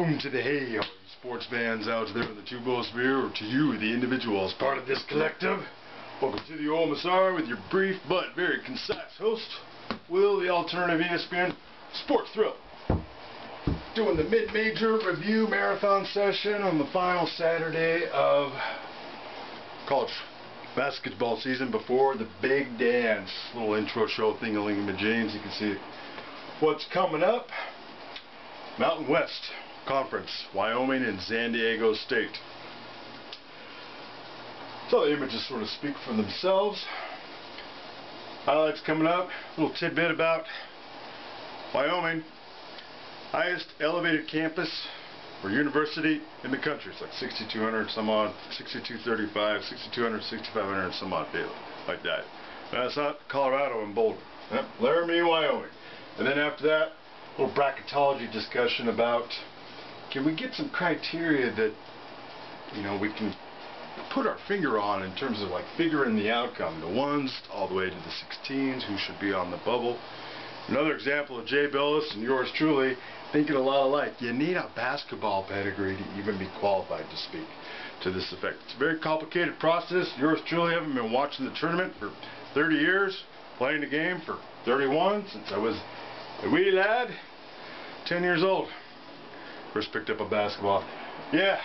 Boom to the hey, sports fans out there in the tubosphere, or to you, the individual, as part of this collective. Welcome to the OMSR with your brief but very concise host, Will, the alternative ESPN Sports Thrill. Doing the mid-major review marathon session on the final Saturday of college basketball season before the big dance. Little intro show thing-a-ling-a-majeens. You can see what's coming up. Mountain West Conference, Wyoming and San Diego State. So the images sort of speak for themselves. Highlights coming up. A little tidbit about Wyoming. Highest elevated campus or university in the country. It's like 6,200 some odd, 6,235, 6,200, 6,500 some odd deal like that. That's not Colorado and Boulder. Yep, Laramie, Wyoming. And then after that, a little bracketology discussion about, can we get some criteria that, you know, we can put our finger on in terms of like figuring the outcome, the ones all the way to the 16s, who should be on the bubble. Another example of Jay Billis and yours truly thinking a lot alike. You need a basketball pedigree to even be qualified to speak to this effect. It's a very complicated process. Yours truly haven't been watching the tournament for 30 years, playing the game for 31 since I was a wee lad, 10 years old. First picked up a basketball. Yeah.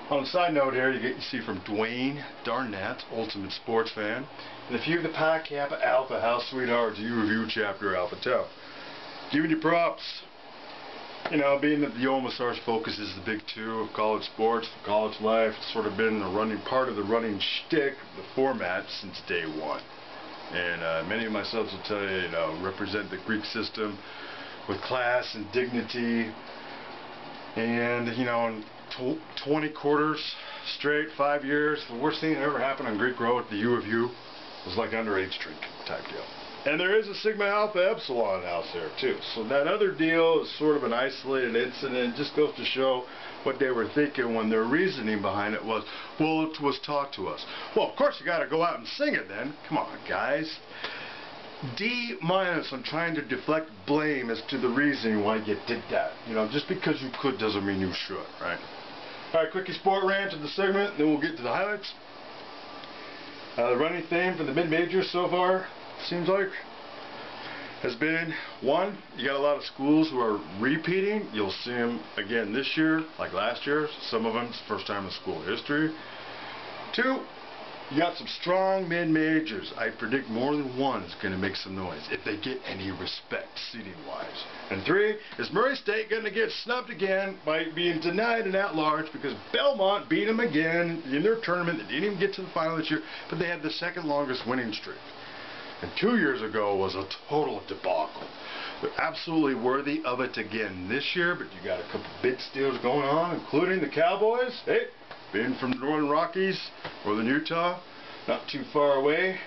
On a side note here, you see from Dwayne Darnett, Ultimate Sports Fan, and a few of the Pi Kappa Alpha House Sweethearts U Review Chapter Alpha Tau. Giving you props. You know, being that the OMSR's focus is the big two of college sports, college life, it's sort of been the running part of the running shtick, the format since day one. And many of my subs will tell you, you know, represent the Greek system with class and dignity. And, you know, in 20 quarters straight, 5 years, the worst thing that ever happened on Greek Road at the U of U was like underage drink type deal. And there is a Sigma Alpha Epsilon house there too. So that other deal is sort of an isolated incident. It just goes to show what they were thinking when their reasoning behind it was, well, it was taught to us. Well, of course you got to go out and sing it then. Come on, guys. D- on trying to deflect blame as to the reasoning why you did that. You know, just because you could doesn't mean you should, right? Alright, quickie sport rant of the segment, then we'll get to the highlights. The running theme for the mid-majors so far, seems like, has been, one, you got a lot of schools who are repeating. You'll see them again this year, like last year. Some of them, it's the first time in school history. Two, you got some strong mid-majors. I predict more than one is going to make some noise, if they get any respect, seating-wise. And three, is Murray State going to get snubbed again by being denied an at-large because Belmont beat them again in their tournament? They didn't even get to the final this year, but they had the second longest winning streak. And 2 years ago was a total debacle. They're absolutely worthy of it again this year, but you got a couple big steals going on, including the Cowboys. Hey, being from the Northern Rockies, Northern Utah, not too far away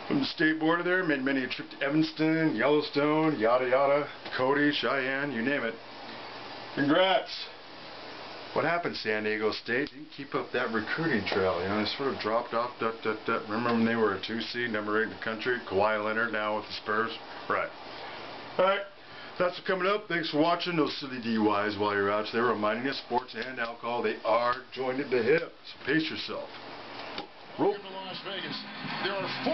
from the state border there. Made many a trip to Evanston, Yellowstone, yada yada, Cody, Cheyenne, you name it. Congrats. What happened, San Diego State? Didn't keep up that recruiting trail. You know, they sort of dropped off. Remember when they were a 2 seed, number 8 in the country? Kawhi Leonard now with the Spurs? Right. Alright, that's what's coming up. Thanks for watching. Those silly DUIs while you're out there reminding you, sports and alcohol, they are joined at the hip. So pace yourself. Welcome to Las Vegas. There are 14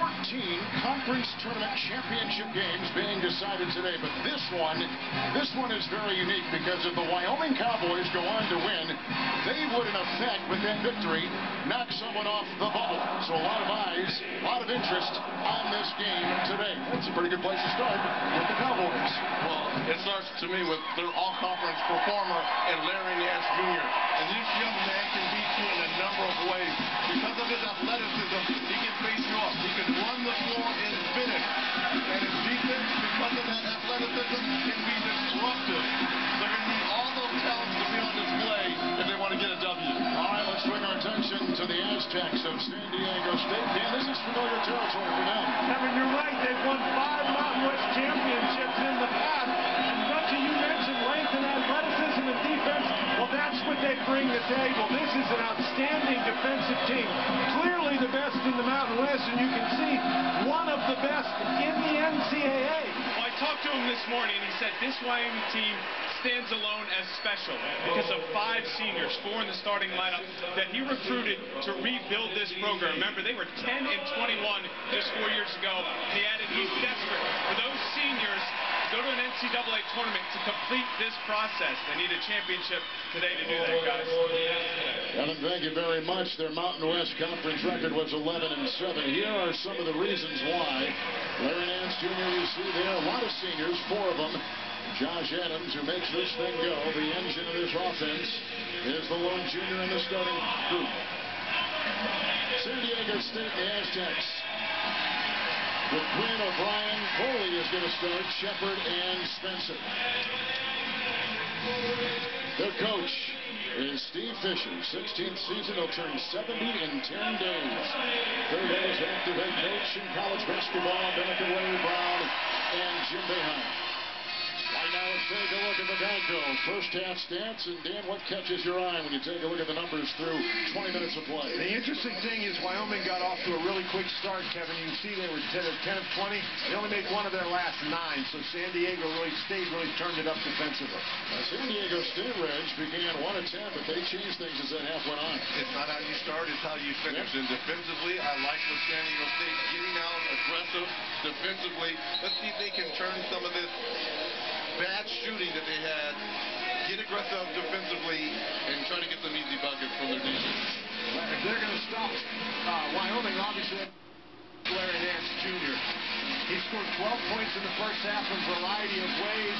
conference tournament championship games being decided today, but this one is very unique because if the Wyoming Cowboys go on to win, they would in effect, with that victory, knock someone off the bubble. So a lot of eyes, a lot of interest on this game today. That's a pretty good place to start with the Cowboys. Well, it starts to me with their all-conference performer and Larry Nash Jr. And this young man can beat you in a number of ways. Because of his athleticism, he can face you up. He can run the floor and finish. And his defense, because of that athleticism, can be disruptive. They're going to need all those talents to be on display if they want to get a W. All right, let's bring our attention to the Aztecs of San Diego State. Dan, this is familiar territory for them. Kevin, you're right. They've won 5 Mountain West championships in the past. And Dutchie, you mentioned length and athleticism and defense. Well, that's what they bring to the table. This is an outstanding defensive team. Clearly the best in the Mountain West, and you can see one of the best in the NCAA. Well, I talked to him this morning, and he said this Wyoming team stands alone as special because of 5 seniors, 4 in the starting lineup, that he recruited to rebuild this program. Remember, they were 10-21 just 4 years ago. He added, he's desperate for those seniors to go to an NCAA tournament to complete this process. They need a championship today to do that, guys. Kevin, thank you very much. Their Mountain West Conference record was 11-7. Here are some of the reasons why. Larry Nance Jr., you see there, a lot of seniors, 4 of them. Josh Adams, who makes this thing go, the engine of this offense, is the lone junior in the starting group. San Diego State, the Aztecs. With Quinn, O'Brien, Foley is going to start, Shepard, and Spencer. Their coach is Steve Fisher. 16th season, he'll turn 70 in 10 days. Third is active head coach in college basketball, back to Larry Brown and Jim Boeheim. Right now, let's take a look at the Broncos. First half stats, and Dan, what catches your eye when you take a look at the numbers through 20 minutes of play? The interesting thing is Wyoming got off to a really quick start, Kevin. You can see they were 10 of 20. They only made 1 of their last 9, so San Diego really turned it up defensively. San Diego State, Reg, began 1 of 10, but they changed things as that half went on. It's not how you start, it's how you finish. Yep. And defensively, I like what San Diego State getting out, aggressive defensively. Let's see if they can turn some of this bad shooting that they had, get aggressive defensively, and try to get some easy buckets from their defense. If they're going to stop Wyoming, obviously, Larry Nance Jr. He scored 12 points in the first half in a variety of ways,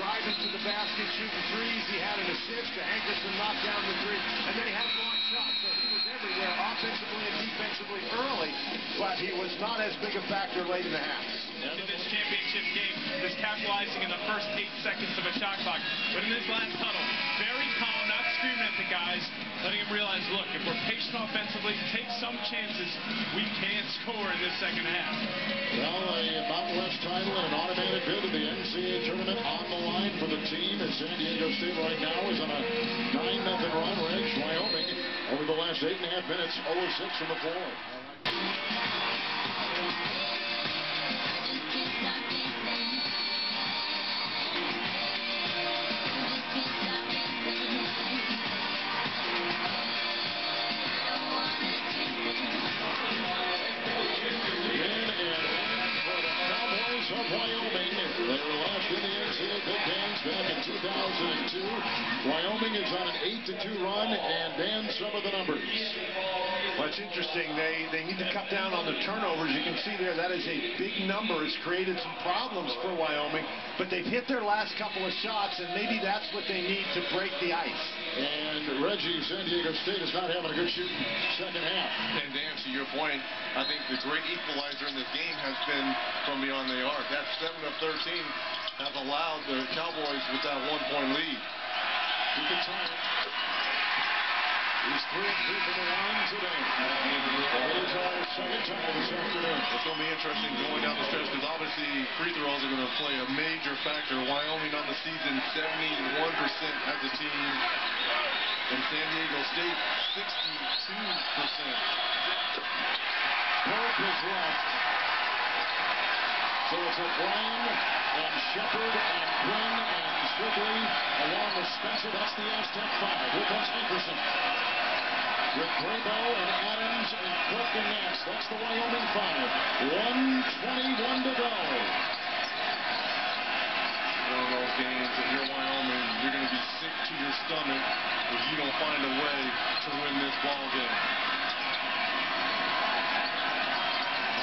driving to the basket, shooting threes. He had an assist to Hankerson knock down the 3, and then he had a block shot, so he was everywhere, offensively and defensively early, but he was not as big a factor late in the half. In this championship game, is capitalizing in the first 8 seconds of a shot clock. But in this last tunnel, very calm, not screaming at the guys, letting them realize, look, if we're patient offensively, take some chances, we can score in this second half. Well, a Mountain West title and an automatic bid to the NCAA tournament on the line for the team. And San Diego State right now is on a 9-0 run. Reg, Wyoming, over the last 8.5 minutes, 0-6 from the floor. Of Wyoming. They were last in the NCAA Big Dance back in 2002. Wyoming is on an 8-2 run, and Dan, some of the numbers. Well, it's interesting. They need to cut down on the turnovers. You can see there that is a big number. It's created some problems for Wyoming, but they've hit their last couple of shots, and maybe that's what they need to break the ice. And Reggie, San Diego State is not having a good shooting second half. And Dan, to your point, I think the great equalizer in this game has been from beyond the arc. That 7 of 13 has allowed the Cowboys with that 1-point lead. He can tie it. He's 3 of 3 from the line today. He's on his second time this afternoon. It's going to be interesting going down the stretch because obviously free throws are going to play a major factor. Wyoming on the season 71% as a team, and San Diego State 62%. Pope is left. So it's O'Brien and Shepard and Quinn and Strigley along with Spencer. That's the Aztec 5. Here comes Hankerson with Graybo and Adams and Cook and Nance. That's the Wyoming 5. 1:21 to go. One of those games, if you're Wyoming, you're going to be sick to your stomach if you don't find a way to win this ball game.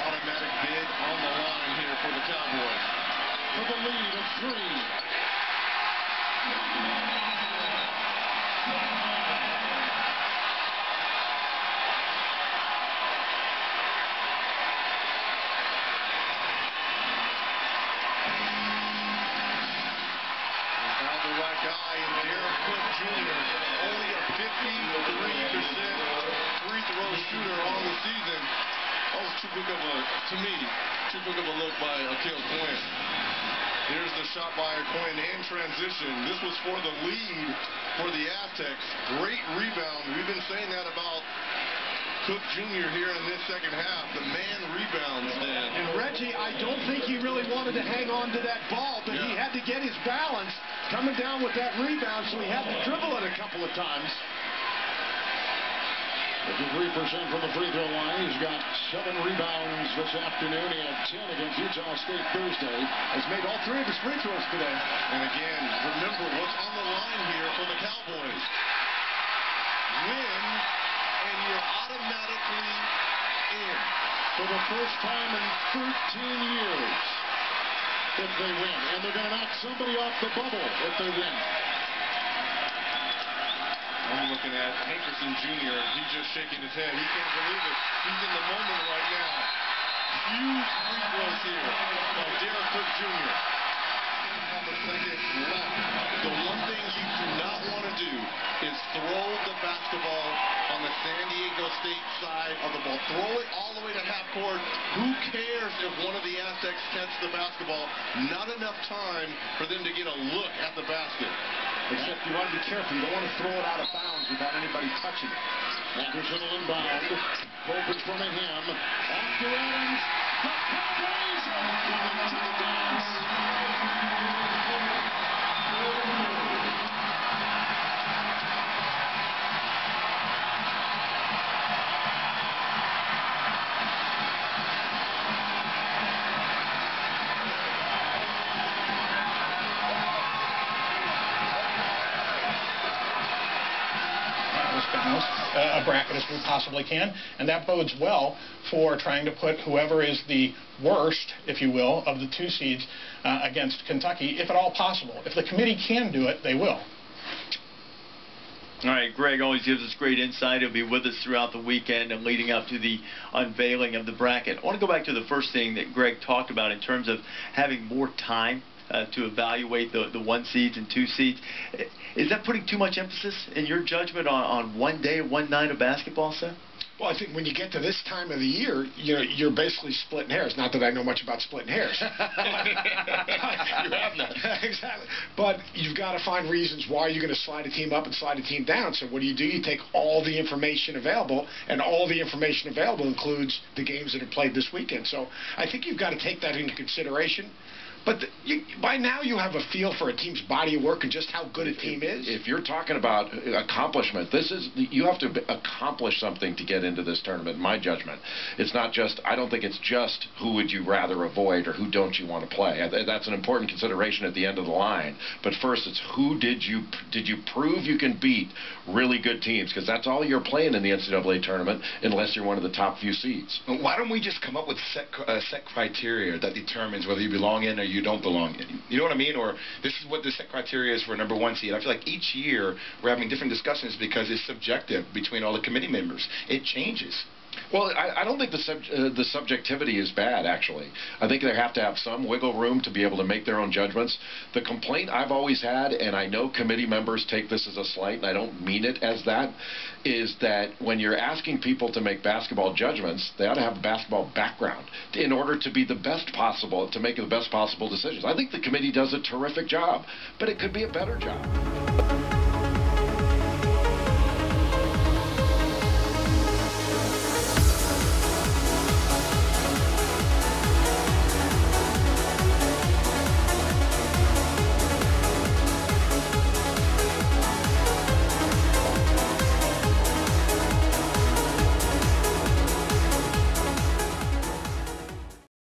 Automatic bid on the line here for the Cowboys. For the lead of 3. Guy in Jared Cook Jr. Only a 53% free throw shooter on the season. That was too big of a look by Akil Quinn. Here's the shot by Quinn in transition. This was for the lead for the Aztecs. Great rebound. We've been saying that about Cook Jr. here in this second half. The man rebounds, Dan. And Reggie, I don't think he really wanted to hang on to that ball, but he had to get his balance. coming down with that rebound, so he had to dribble it a couple of times. 53% from the free throw line. He's got 7 rebounds this afternoon. He had 10 against Utah State Thursday. Has made all 3 of his free throws today. And again, remember what's on the line here for the Cowboys. Win, and you're automatically in. For the first time in 13 years, if they win. And they're going to knock somebody off the bubble if they win. I'm looking at Hankerson Jr. He's just shaking his head. He can't believe it. He's in the moment right now. Huge free throws here by Derek Cook Jr. Half a second left. The one thing you do not want to do is throw the basketball on the San Diego State side of the ball. Throw it all the way to half court. Who cares if one of the Aztecs catch the basketball? Not enough time for them to get a look at the basket. Except you want to be careful. You don't want to throw it out of bounds without anybody touching it. Anderson will inbound. Open from him. Off to Adams. The Cowboys to the dance. A bracket as we possibly can, and that bodes well for trying to put whoever is the worst, if you will, of the 2 seeds against Kentucky, if at all possible. If the committee can do it, they will. All right, Greg always gives us great insight. He'll be with us throughout the weekend and leading up to the unveiling of the bracket. I want to go back to the first thing that Greg talked about in terms of having more time to evaluate the 1 seeds and 2 seeds. Is that putting too much emphasis in your judgment on one day, one night of basketball, Seth? Well, I think when you get to this time of the year, you're basically splitting hairs. Not that I know much about splitting hairs. You have none. Exactly. But you've got to find reasons why you're going to slide a team up and slide a team down. So what do? You take all the information available, and all the information available includes the games that are played this weekend. So I think you've got to take that into consideration. But by now you have a feel for a team's body of work and just how good a team is. If you're talking about accomplishment, you have to accomplish something to get into this tournament, in my judgment. It's not just, I don't think it's just who would you rather avoid or who don't you want to play. That's an important consideration at the end of the line. But first, it's who did you prove you can beat really good teams, because that's all you're playing in the NCAA tournament unless you're one of the top few seeds. Why don't we just come up with set criteria that determines whether you belong in or you don't belong in? You know what I mean? Or this is what the set criteria is for a #1 seed. I feel like each year we're having different discussions because it's subjective between all the committee members. It changes. Well, I don't think the subjectivity is bad, actually. I think they have to have some wiggle room to be able to make their own judgments. The complaint I've always had, and I know committee members take this as a slight, and I don't mean it as that, is that when you're asking people to make basketball judgments, they ought to have a basketball background in order to be the best possible, to make the best possible decisions. I think the committee does a terrific job, but it could be a better job.